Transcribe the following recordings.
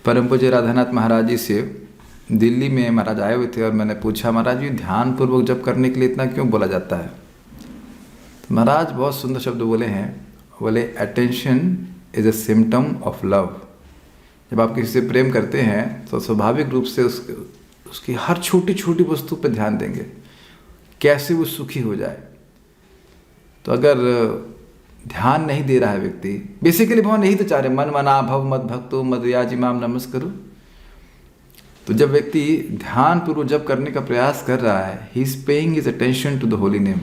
परम पूज्य राधानाथ महाराज जी से दिल्ली में महाराज आए हुए थे और मैंने पूछा, महाराज जी ध्यान पूर्वक जप करने के लिए इतना क्यों बोला जाता है? तो महाराज बहुत सुंदर शब्द बोले हैं। बोले attention is a symptom of love. जब आप किसी से प्रेम करते हैं तो स्वाभाविक रूप से उसकी हर छोटी छोटी वस्तु पर ध्यान देंगे, कैसे वो सुखी हो जाए। तो अगर ध्यान नहीं दे रहा है व्यक्ति, बेसिकली भगवान यही तो चाह रहे, मन मना भव मद भक्तो मदयाजी माम नमस्करो। तो जब व्यक्ति ध्यान पूर्वक जप करने का प्रयास कर रहा है, he is paying his attention to the holy name.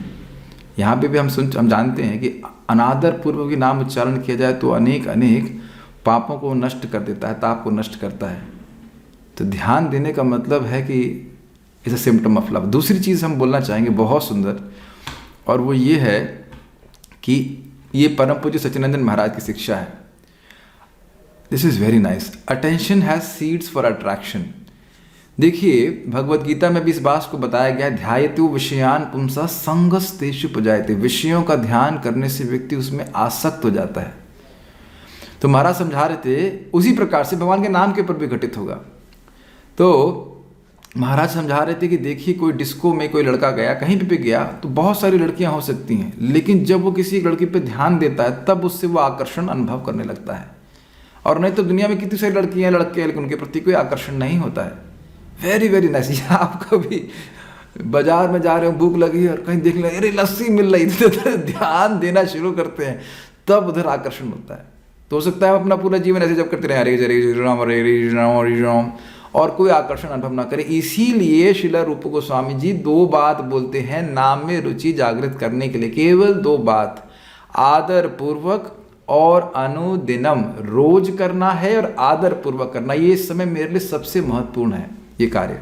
यहाँ पे भी हम जानते हैं कि अनादर पूर्वक भी नाम उच्चारण किया जाए तो अनेक अनेक पापों को नष्ट कर देता है, ताप को नष्ट करता है। तो ध्यान देने का मतलब है कि is a symptom of love. दूसरी चीज़ हम बोलना चाहेंगे बहुत सुंदर, और वो ये है कि ये परम पूज्य सच्चिदानंद महाराज की शिक्षा है। This is very nice. Attention has seeds for attraction. देखिए भगवत गीता में भी इस बात को बताया गया है, ध्यायतु विषयान पुंसा संगस्तेषु उपजायते। विषयों का ध्यान करने से व्यक्ति उसमें आसक्त हो जाता है। तो महाराज समझा रहे थे उसी प्रकार से भगवान के नाम के ऊपर भी घटित होगा। तो महाराज समझा रहे थे कि देखिए कोई डिस्को में कोई लड़का गया, कहीं पे भी गया, तो बहुत सारी लड़कियां हो सकती हैं, लेकिन जब वो किसी एक लड़की पे ध्यान देता है तब उससे वो आकर्षण अनुभव करने लगता है। और नहीं तो दुनिया में कितनी सारी लड़कियां लड़के, लेकिन उनके प्रति कोई आकर्षण नहीं होता है। Very very nice. आप कभी बाजार में जा रहे हो, भूख लगी और कहीं देख ले अरे लस्सी मिल रही, तो ध्यान देना शुरू करते हैं, तब उधर आकर्षण होता है। तो हो सकता है अपना पूरा जीवन ऐसे जब करते रहे, हरे हरे राम हरे राम हरे राम, और कोई आकर्षण अनुभव ना करे। इसीलिए श्रील रूप गोस्वामी जी दो बात बोलते हैं नाम में रुचि जागृत करने के लिए, केवल दो बात, आदर पूर्वक और अनुदिनम। रोज करना है और आदर पूर्वक करना, ये इस समय मेरे लिए सबसे महत्वपूर्ण है ये कार्य,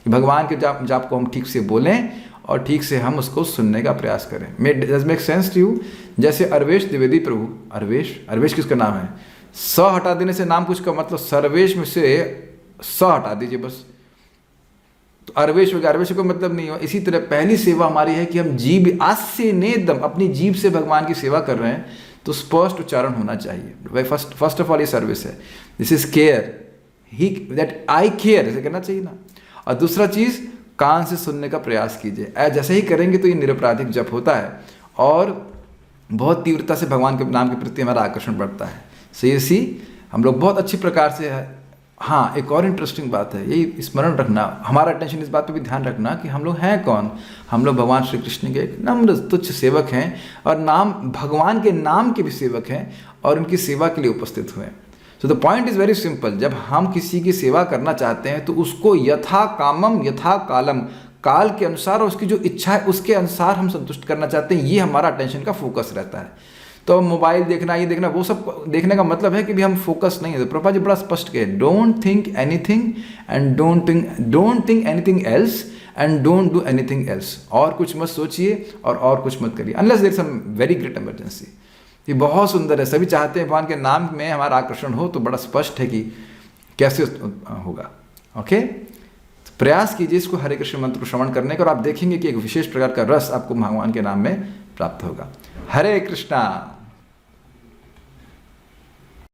कि भगवान के जाप को हम ठीक से बोलें और ठीक से हम उसको सुनने का प्रयास करें। Does make sense to you? जैसे अरवेश द्विवेदी प्रभु, अरवेश किसका नाम है? स हटा देने से नाम कुछ का मतलब सर्वेश में से स हटा दीजिए बस, तो अरवेश हो गया, अरवेश को मतलब नहीं हो। इसी तरह पहली सेवा हमारी है कि हम जीभ आस्य नेदम अपनी जीभ से भगवान की सेवा कर रहे हैं, तो स्पष्ट उच्चारण होना चाहिए। भाई फर्स्ट ऑफ ऑल ये सर्विस है, this is care, he that I care, ऐसे कहना चाहिए ना। और दूसरा चीज, कान से सुनने का प्रयास कीजिए। जैसे ही करेंगे तो ये निरपराधिक जप होता है और बहुत तीव्रता से भगवान के नाम के प्रति हमारा आकर्षण बढ़ता है। सो ये सी हम लोग बहुत अच्छी प्रकार से है। हाँ, एक और इंटरेस्टिंग बात है, यही स्मरण रखना, हमारा अटेंशन इस बात पे भी ध्यान रखना कि हम लोग हैं कौन। हम लोग भगवान श्री कृष्ण के नम्र तुच्छ सेवक हैं, और नाम भगवान के नाम के भी सेवक हैं, और उनकी सेवा के लिए उपस्थित हुए। So the point is very simple, जब हम किसी की सेवा करना चाहते हैं तो उसको यथा कामम यथा कालम, काल के अनुसार और उसकी जो इच्छा है उसके अनुसार हम संतुष्ट करना चाहते हैं। ये हमारा अटेंशन का फोकस रहता है। तो मोबाइल देखना, ये देखना, वो सब देखने का मतलब है कि भी हम फोकस नहीं है। तो प्रभुपाद जी बड़ा स्पष्ट कहे, don't think anything and don't think anything else and don't do anything else. और कुछ मत सोचिए और कुछ मत करिए, unless there some very great emergency. ये बहुत सुंदर है। सभी चाहते हैं भगवान के नाम में हमारा आकर्षण हो, तो बड़ा स्पष्ट है कि कैसे होगा। ओके, तो प्रयास कीजिए इसको हरे कृष्ण मंत्र को श्रवण करने का, और आप देखेंगे कि एक विशेष प्रकार का रस आपको भगवान के नाम में प्राप्त होगा। हरे कृष्णा।